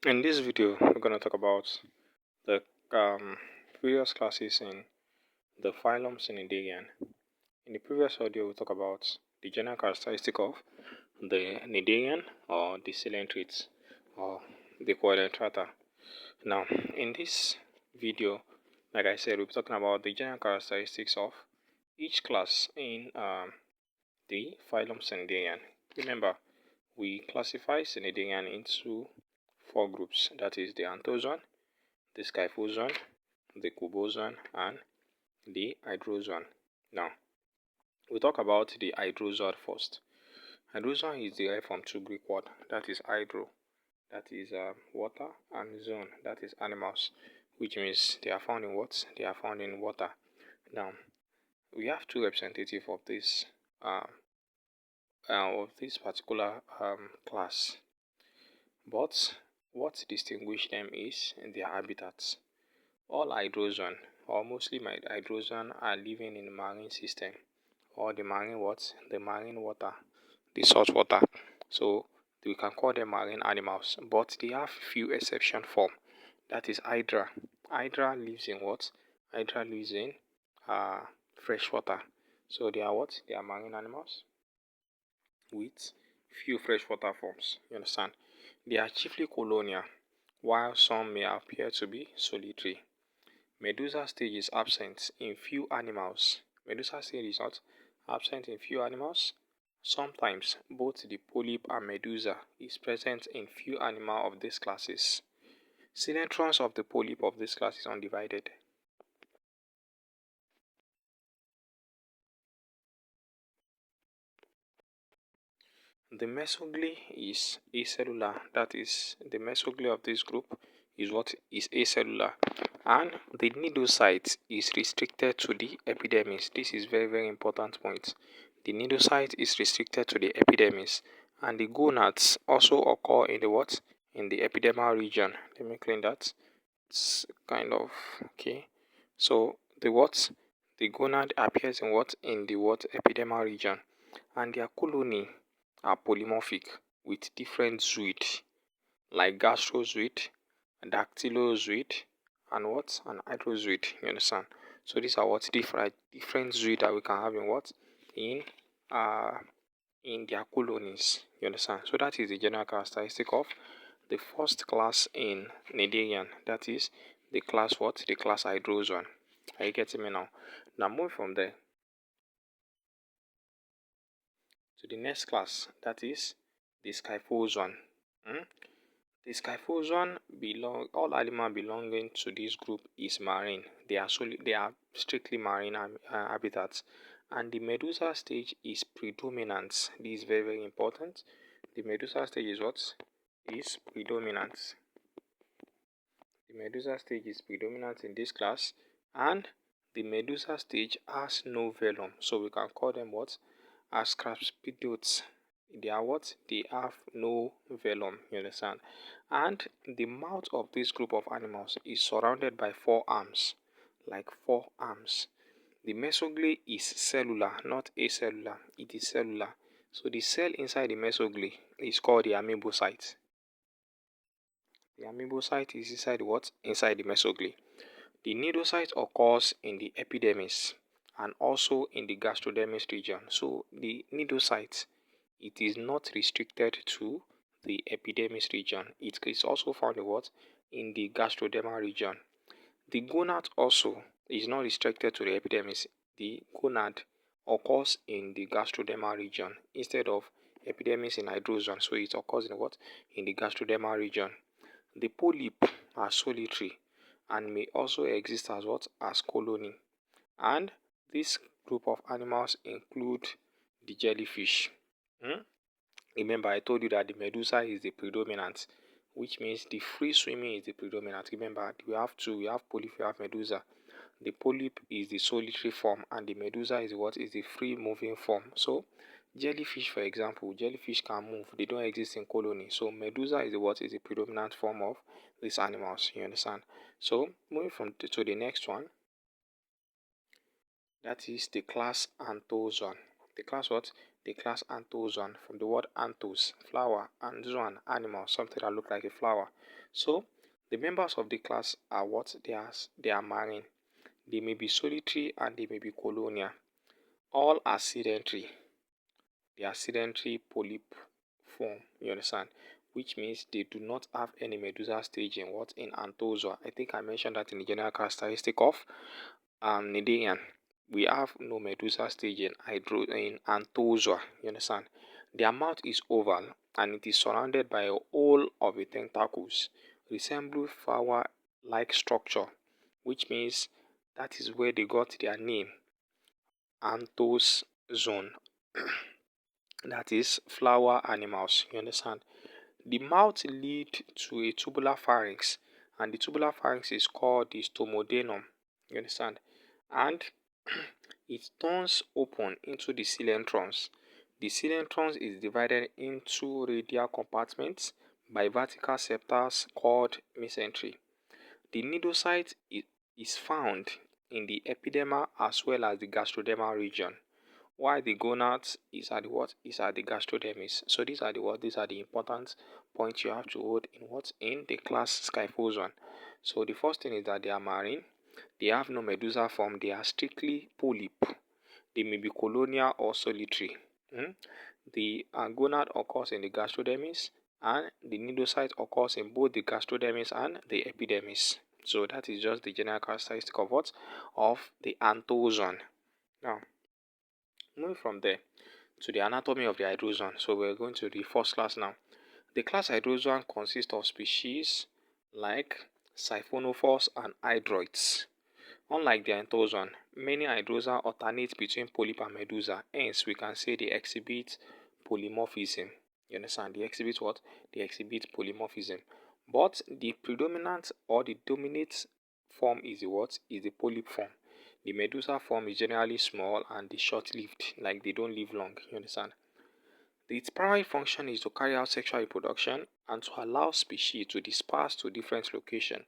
In this video, we're going to talk about the previous classes in the phylum Cnidaria. In the previous audio, we talked about the general characteristic of the Cnidarian or the coelentrates or the coelentrata. Now, in this video, like I said, we'll be talking about the general characteristics of each class in the phylum Cnidaria. Remember, we classify Cnidaria into four groups, that is the anthozoan, the scyphozoan, the cubozoan, and the hydrozoan. Now, we'll talk about the hydrozoan first. Hydrozoan is derived from two Greek words, that is hydro, that is water, and zoon, that is animals, which means they are found in what? They are found in water. Now, we have two representatives of this particular class, but what distinguishes them is their habitats. All hydrozoan, or mostly my hydrozoan, are living in the marine system, or the marine what? The marine water, the salt water. So we can call them marine animals, but they have few exception form. That is hydra. Hydra lives in what? Hydra lives in fresh water. So they are what? They are marine animals with few freshwater forms. You understand? They are chiefly colonial, while some may appear to be solitary. Medusa stage is absent in few animals. Medusa stage is not absent in few animals. Sometimes both the polyp and medusa is present in few animals of these classes. Coelentrons of the polyp of this class is undivided. The mesogly is acellular, that is, the mesogly of this group is what is acellular, and the nidocyte is restricted to the epidermis. This is very important point. The nidocyte is restricted to the epidermis, and the gonads also occur in the what? In the epidermal region. Let me clean that. It's kind of okay. So the what? The gonad appears in what? In the what? Epidermal region, and their colony are polymorphic with different zooid like gastrozoid, dactylozoid, and what? An hydrozoid. You understand? So these are what different zooid that we can have in what? Uh in their colonies. You understand? So that is the general characteristic of the first class in Cnidarian. That is the class what? The class hydrozoan. Are you getting me now? Now move from there to the next class. That is the scyphozoan. Hmm? The scyphozoan all animals belonging to this group is marine. They are strictly marine habitats, and the medusa stage is predominant. This is very important. The medusa stage is what? Is predominant. The medusa stage is predominant in this class, and the medusa stage has no velum, so we can call them what? Ascraspidiotes. They are what? They have no velum, you understand? And the mouth of this group of animals is surrounded by four arms, like four arms. The mesogly is cellular, not acellular. It is cellular. So the cell inside the mesogly is called the amoebocyte. The amoebocyte is inside what? Inside the mesogly. The nidocyte occurs in the epidermis and also in the gastrodermis region. So the nidocyte, it is not restricted to the epidermis region. It is also found in what? In the gastrodermal region. The gonad also is not restricted to the epidermis. The gonad occurs in the gastrodermal region instead of epidermis in hydrozoan. So it occurs in what? In the gastrodermal region. The polyp are solitary and may also exist as what? As colony. And this group of animals include the jellyfish. Remember, I told you that the medusa is the predominant, which means the free swimming is the predominant. Remember, we have two. We have polyp, we have medusa. The polyp is the solitary form, and the medusa is what? Is the free moving form. So jellyfish, for example, jellyfish can move. They don't exist in colony. So medusa is what? Is the predominant form of these animals. You understand? So moving to the next one, that is the class anthozoan. The class what? The class anthozoan, from the word anthos, flower, and zoan, animal, something that look like a flower. So the members of the class are what? They are marine. They may be solitary and they may be colonial. All are sedentary. They are sedentary polyp form. You understand? Which means they do not have any medusa stage in what? In anthozoa. I think I mentioned that in the general characteristic of Cnidarian. We have no medusa stage in anthozoa. You understand? Their mouth is oval and it is surrounded by a hole of the tentacles, resemble flower-like structure, which means that is where they got their name, anthozoan. That is flower animals. You understand? The mouth lead to a tubular pharynx, and the tubular pharynx is called the stomodenum. You understand? And it turns open into the coelenterons. The coelenterons is divided into radial compartments by vertical septals called mesentery. The nidocyte is found in the epidermal as well as the gastrodermal region, while the gonads is at the what? Is at the gastrodermis. So these are the what? These are the important points you have to hold in what? In the class Scyphozoan. So the first thing is that they are marine. They have no medusa form. They are strictly polyp. They may be colonial or solitary. The gonad occurs in the gastrodermis, and the nidocyte occurs in both the gastrodermis and the epidermis. So that is just the general characteristic of what? Of the anthozoan. Now, moving from there to the anatomy of the hydrozoan. So we're going to the first class now. The class hydrozoan consists of species like siphonophores and hydroids. Unlike the anthozoan, many hydrozoa alternate between polyp and medusa. Hence, we can say they exhibit polymorphism. You understand? They exhibit what? They exhibit polymorphism. But the predominant or the dominant form is the what? Is the polyp form. The medusa form is generally small and the short-lived, like they don't live long. You understand? Its primary function is to carry out sexual reproduction and to allow species to disperse to different locations.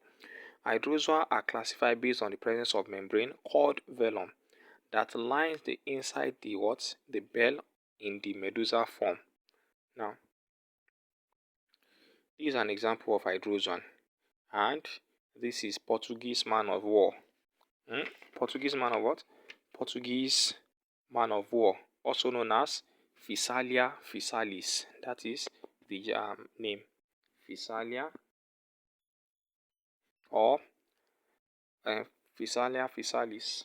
Hydrozoa are classified based on the presence of membrane called phylum that lines the inside the what? The bell in the medusa form. Now, this is an example of hydrozoan, and this is Portuguese man of war. Portuguese man of what? Portuguese man of war, also known as Physalia physalis. That is the name. Physalia or Physalia physalis.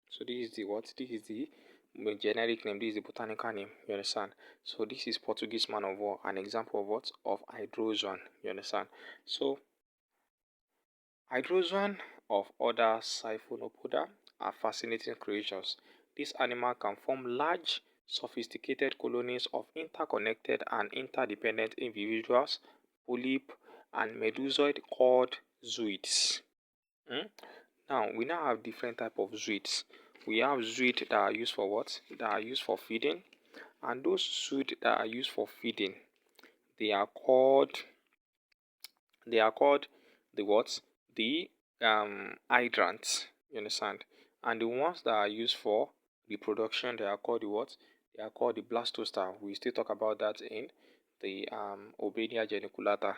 So this is the what? This is the generic name. This is the botanical name. You understand? So this is Portuguese man of war, an example of what? Of hydrozoan. You understand? So hydrozoan of other Siphonopoda are fascinating creatures. This animal can form large, sophisticated colonies of interconnected and interdependent individuals, polyp, and medusoid called zooids. Now, we now have different type of zooids. We have zooids that are used for what? That are used for feeding. And those zooids that are used for feeding, they are called the what? The hydrants. You understand? And the ones that are used for reproduction, they are called the what? They are called the blastosta. We still talk about that in the Obenia geniculata.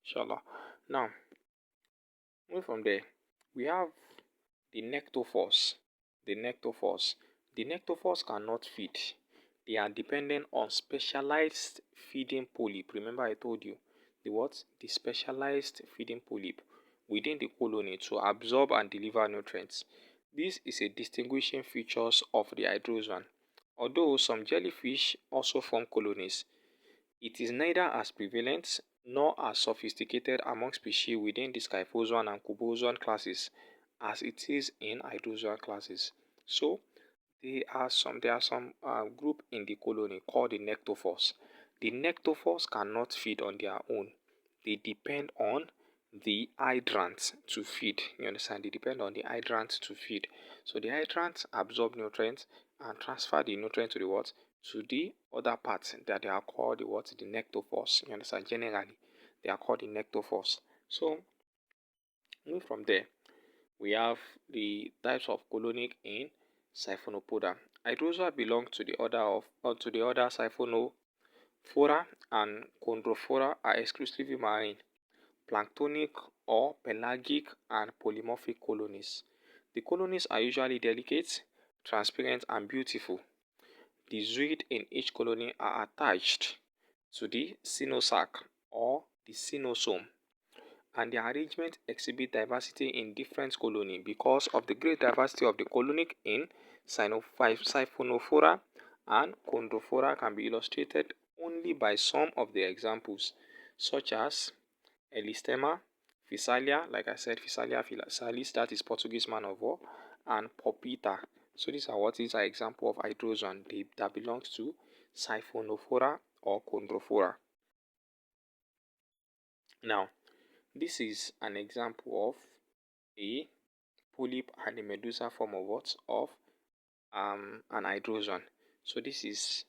Inshallah. Now, moving from there, we have the nectophores. The nectophores. The nectophores cannot feed. They are dependent on specialized feeding polyp. Remember I told you the what? The specialized feeding polyp within the colony to absorb and deliver nutrients. This is a distinguishing features of the hydrozoan. Although some jellyfish also form colonies, it is neither as prevalent nor as sophisticated among species within the Scyphozoan and Cubozoan classes as it is in hydrozoan classes. So there are some group in the colony called the nectophores. The nectophores cannot feed on their own. They depend on the hydrants to feed. You understand? They depend on the hydrants to feed. So the hydrants absorb nutrients and transfer the nutrients to the what? To the other parts that they are called the what? The nectophores. You understand? Generally. They are called the nectophores. So moving from there, we have the types of colonic in Siphonopoda. Hydrozoa belong to the order of to the order Siphonophora, and Chondrophora are exclusively marine, planktonic or pelagic and polymorphic colonies. The colonies are usually delicate, transparent and beautiful. The zooid in each colony are attached to the cynosac or the cynosome, and their arrangement exhibit diversity in different colony. Because of the great diversity of the colonic in Siphonophora and Chondrophora can be illustrated only by some of the examples, such as Elistema, Physalia, like I said, Physalia physalis, that is Portuguese man of war, and Popita. So these are example of hydrozoan that belongs to Siphonophora or Chondrophora. Now, this is an example of a polyp and a medusa form of what? Of an hydrozoan. So this is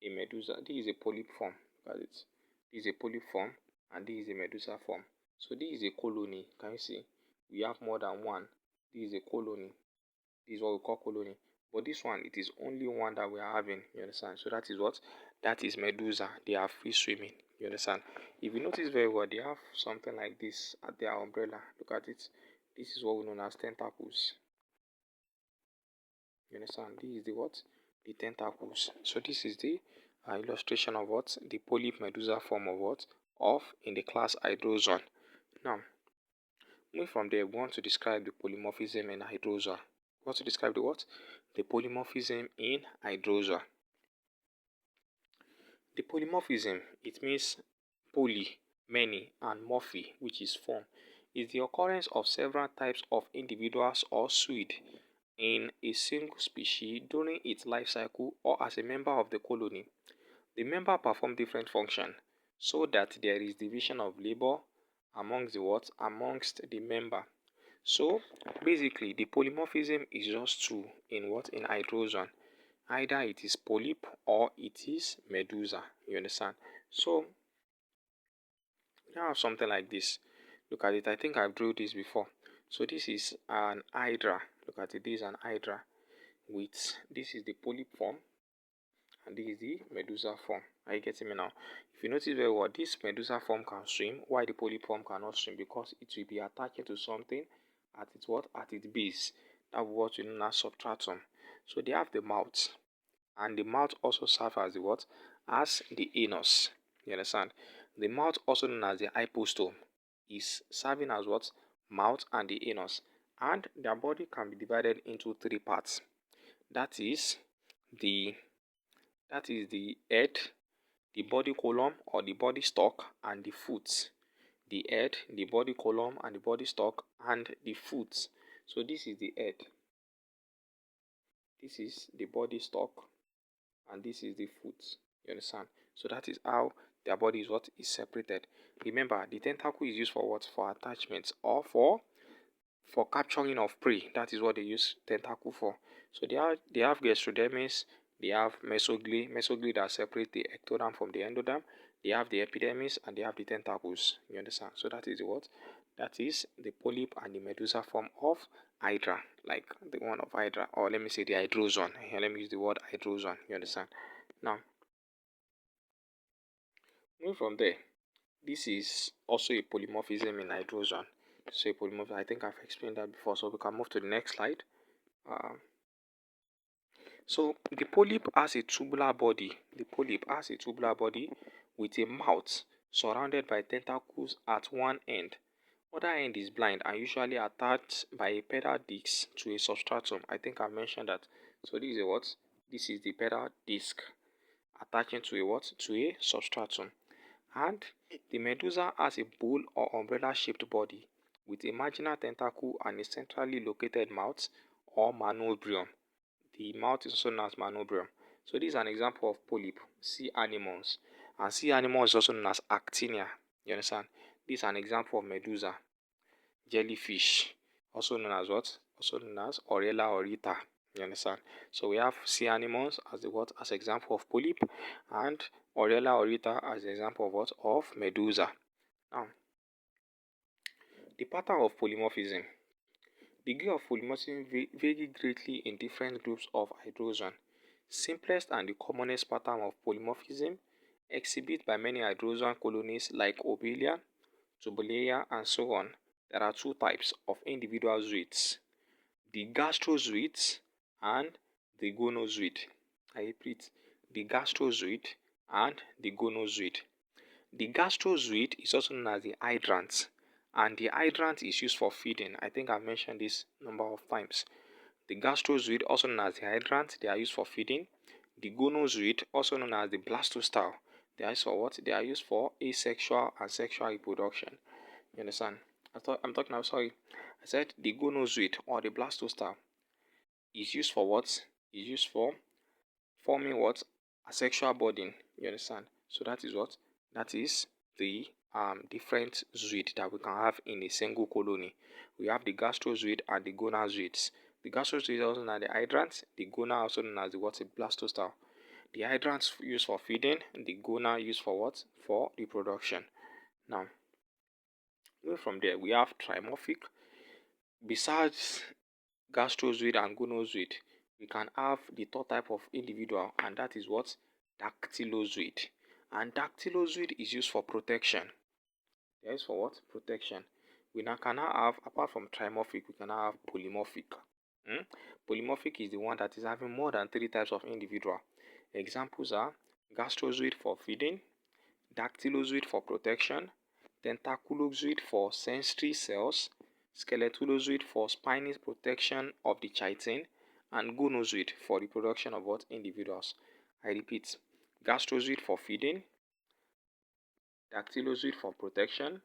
a medusa. This is a polyp form. Got it? This is a polyp form and this is a medusa form. So this is a colony. Can you see? We have more than one. This is a colony. This is what we call colony. But this one, it is only one that we are having. You understand? So that is what? That is medusa. They are free swimming. You understand? If you notice very well, they have something like this at their umbrella. Look at it. This is what we know as tentacles. You understand? This is the what? The tentacles. So this is the illustration of what? The polyp medusa form of what? Of in the class hydrozoan. Now, moving from there, we want to describe the polymorphism in hydrozoa. We want to describe the what? The polymorphism in hydrozoa. The polymorphism, it means poly, many, and morphe, which is form, is the occurrence of several types of individuals or suid in a single species during its life cycle or as a member of the colony. The member perform different functions so that there is division of labor amongst the what? Amongst the member. So basically the polymorphism is just two in what? In hydrozoan. Either it is polyp or it is medusa. You understand? So you have something like this. Look at it. I think I've drew this before. So this is an hydra. Look at it. This is an hydra with this is the polyp form and this is the medusa form. Are you getting me now? If you notice very well, this medusa form can swim, while the polyp form cannot swim because it will be attaching to something at its what? At its base. That's what we know as substratum. So they have the mouth, and the mouth also serves as the what? As the anus. You understand? The mouth, also known as the hypostome, is serving as what? Mouth and the anus. And their body can be divided into three parts. That is the head, the body column or the body stalk, and the foot. The head, the body column, and the body stalk, and the foot. So this is the head. This is the body stalk, and this is the foot. You understand? So that is how their body is what is separated. Remember, the tentacle is used for what? For attachments or for capturing of prey. That is what they use tentacle for. So they have gastrodermis, they have mesoglea that separate the ectoderm from the endoderm. They have the epidermis and they have the tentacles. You understand? So that is what? That is the polyp and the medusa form of hydra, like the one of hydra, or let me say the hydrozoan. Here, let me use the word hydrozoan. You understand? Now, moving from there, this is also a polymorphism in hydrozoan. So a polymorphism, I think I've explained that before, so we can move to the next slide. So the polyp has a tubular body. The polyp has a tubular body with a mouth surrounded by tentacles at one end. Other end is blind and usually attached by a pedal disc to a substratum. I think I mentioned that. So this is a what? This is the pedal disc attaching to a what? To a substratum. And the medusa has a bowl or umbrella shaped body with a marginal tentacle and a centrally located mouth or manubrium. The mouth is also known as manubrium. So this is an example of polyp, sea anemones. And sea anemone is also known as actinia. You understand? This is an example of medusa. Jellyfish, also known as what? Also known as Orella aurita. You understand? So we have sea anemones as the what? As example of polyp, and Orella aurita as the example of what? Of medusa. Now, the pattern of polymorphism. The degree of polymorphism vary greatly in different groups of hydrozoan. Simplest and the commonest pattern of polymorphism exhibited by many hydrozoan colonies like Obelia, Tubuleia, and so on. There are two types of individual zooids, the gastrozoids and the gonozoid. I repeat, the gastrozoid and the gonozoid. The gastrozoid is also known as the hydrant, and the hydrant is used for feeding. I think I've mentioned this number of times. The gastrozoid, also known as the hydrant, they are used for feeding. The gonozoid, also known as the blastostyle, they are used for what? They are used for asexual and sexual reproduction. You understand? I'm talking now, sorry. I said the gonozoid or the blastostyle is used for what? Is used for forming what? Asexual budding. You understand? So that is what? That is the different zooid that we can have in a single colony. We have the gastrozoid and the gonozoids. The gastrozoid is also known as the hydrant. The gona also known as the what? The blastostyle. The hydrants used for feeding. The gona used for what? For reproduction. Now, moving from there, we have trimorphic. Besides gastrozoid and gonozoid, we can have the third type of individual, and that is what? Dactylozoid. And dactylozoid is used for protection. They are used for what? Protection. We now can now have, apart from trimorphic, we can now have polymorphic. Polymorphic is the one that is having more than 3 types of individual. Examples are gastrozoid for feeding, dactylozoid for protection, tentaculozoid for sensory cells, skeletulozoid for spiny protection of the chitin, and gonozoid for reproduction of what? Individuals. I repeat, gastrozoid for feeding, dactylozoid for protection,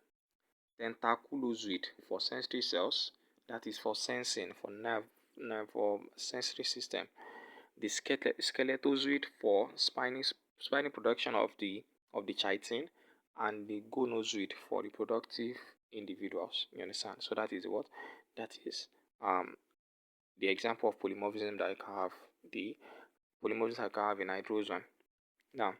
tentaculozoid for sensory cells, that is for sensing, for nerve for sensory system, the skeletozoid for spiny production of the chitin, and the gonozoid for reproductive individuals. You understand? So that is what? That is the example of polymorphism that I can have. The polymorphism I can have in hydrozoan. Now,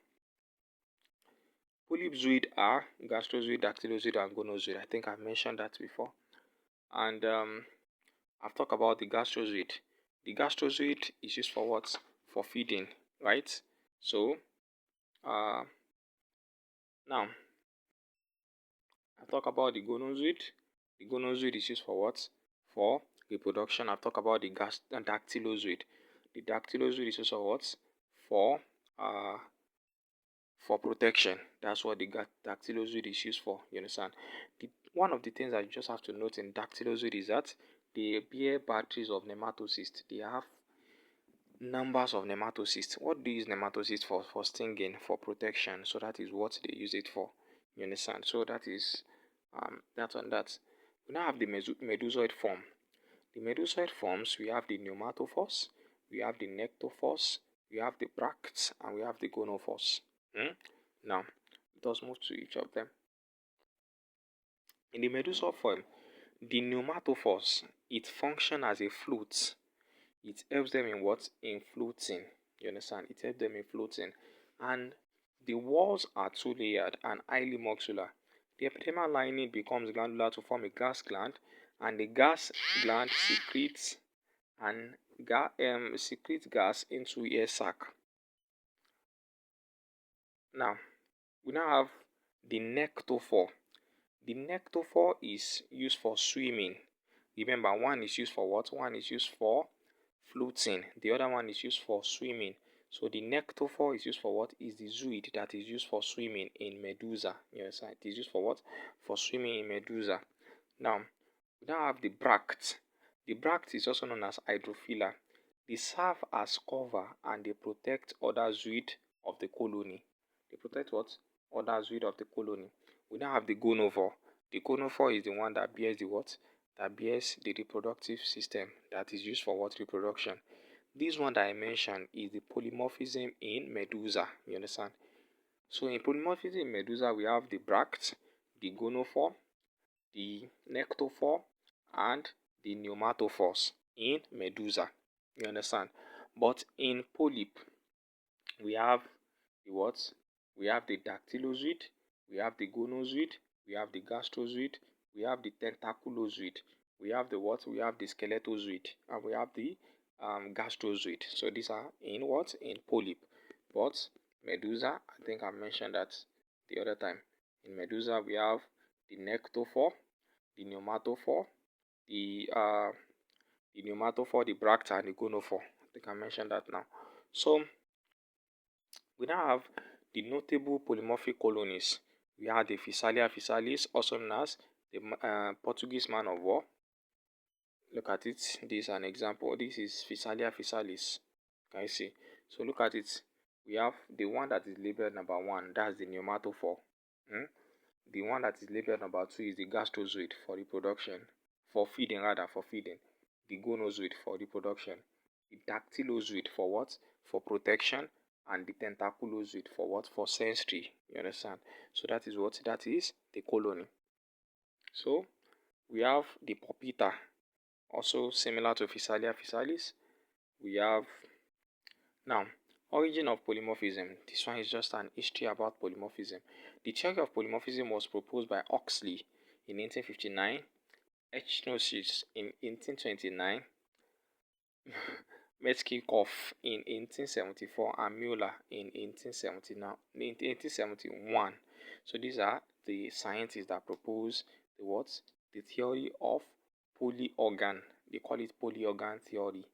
polypzoid are gastrozoid, dactylozoid, and gonozoid. I think I've mentioned that before. And I've talked about the gastrozoid. The gastrozoid is used for what? For feeding, right? So, now I've talked about the gonozoid. The gonozoid is used for what? For reproduction. I've talked about the dactylozoid. The dactylozoid is used for what? For uh, for protection. That's what the dactylozoid is used for. You understand? One of the things that you just have to note in dactylozoid is that they bear batteries of nematocysts. They have numbers of nematocysts. What do you use nematocysts for? For stinging, for protection. So that is what they use it for. You understand? So that is that on that. We now have the medusoid form. The medusoid forms, we have the pneumatophores, we have the nectophores, we have the bracts, and we have the gonophores. Now, let us move to each of them. In the medusoid form, the pneumatophores, it functions as a flute. It helps them in what? In floating. You understand? It helps them in floating. And the walls are two-layered and highly muscular. The epidermal lining becomes glandular to form a gas gland, and the gas gland secretes secretes gas into air sac. Now, we now have the nectophore. The nectophore is used for swimming. Remember, one is used for what? One is used for floating. The other one is used for swimming. So the nectophore is used for what? Is the zooid that is used for swimming in Medusa. Yes, it is used for what? For swimming in Medusa. Now, we now have the bract. The bract is also known as hydrophila. They serve as cover and they protect other zooid of the colony. They protect what? Other zooid of the colony. We now have the gonophore. The gonophore is the one that bears the what? That bears the reproductive system that is used for what? Reproduction. This one that I mentioned is the polymorphism in Medusa. You understand? So in polymorphism in Medusa, we have the bract, the gonophore, the nectophore, and the pneumatophores in Medusa. You understand? But in polyp, we have the what? We have the dactylozoid, we have the gonozoid, we have the gastrozooid, we have the tentaculozooid, we have the what? We have the skeletozooid, and we have the gastrozooid. So these are in what? In polyp. But medusa, I think I mentioned that the other time. In medusa, we have the nectophore, the pneumatophore, the pneumatophore, the bracta, and the gonophore. I think I mentioned that now. So we now have the notable polymorphic colonies. We have the Physalia physalis, also known as the Portuguese man of war. Look at it. This is an example. This is Physalia physalis. Can you see? So look at it. We have the one that is labeled number 1. That's the pneumatophore. Hmm? The one that is labeled number 2 is the gastrozooid for reproduction, for feeding rather, for feeding. The gonozoid for reproduction. The dactylozoid for what? For protection. And the tentaculozoid for what? For sensory. You understand? So that is what? That is the colony. So we have the pupita, also similar to Physalia physalis. We have now origin of polymorphism. This one is just an history about polymorphism. The theory of polymorphism was proposed by Huxley in 1859, Echnosis in 1829, Metcalfe in 1874, and Mueller in 1871. So these are the scientists that propose the what? The theory of polyorgan. They call it polyorgan theory.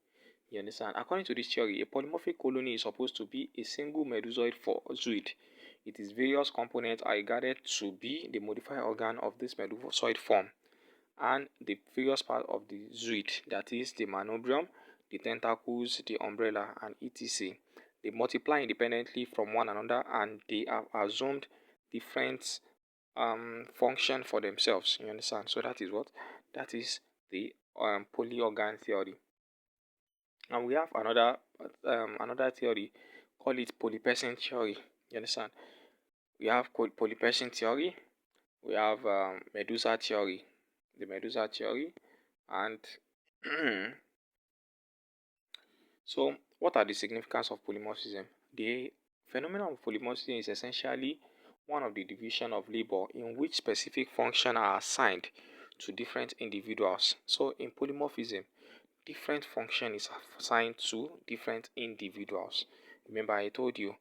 You understand? According to this theory, a polymorphic colony is supposed to be a single medusoid zooid. Its various components are regarded to be the modified organ of this medusoid form, and the various parts of the zooid, that is the manubrium, the tentacles, the umbrella, and etc. They multiply independently from one another, and they have assumed different function for themselves. You understand? So that is what? That is the polyorgan theory. And we have another theory, call it polyperson theory. You understand? We have polyperson theory, we have Medusa theory, the Medusa theory, and so what are the significance of polymorphism? The phenomenon of polymorphism is essentially one of the division of labor in which specific functions are assigned to different individuals. So in polymorphism, different function is assigned to different individuals. Remember, I told you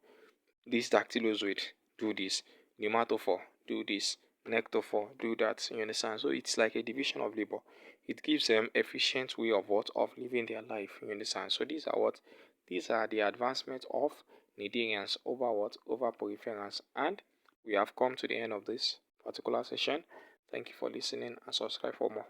this dactylozoid do this, pneumatophore do this, nectophore do that. You understand? So it's like a division of labor. It gives them efficient way of what? Of living their life. You understand? So these are what? These are the advancements of Cnidarians over what? Over poriferans. And we have come to the end of this particular session. Thank you for listening and subscribe for more.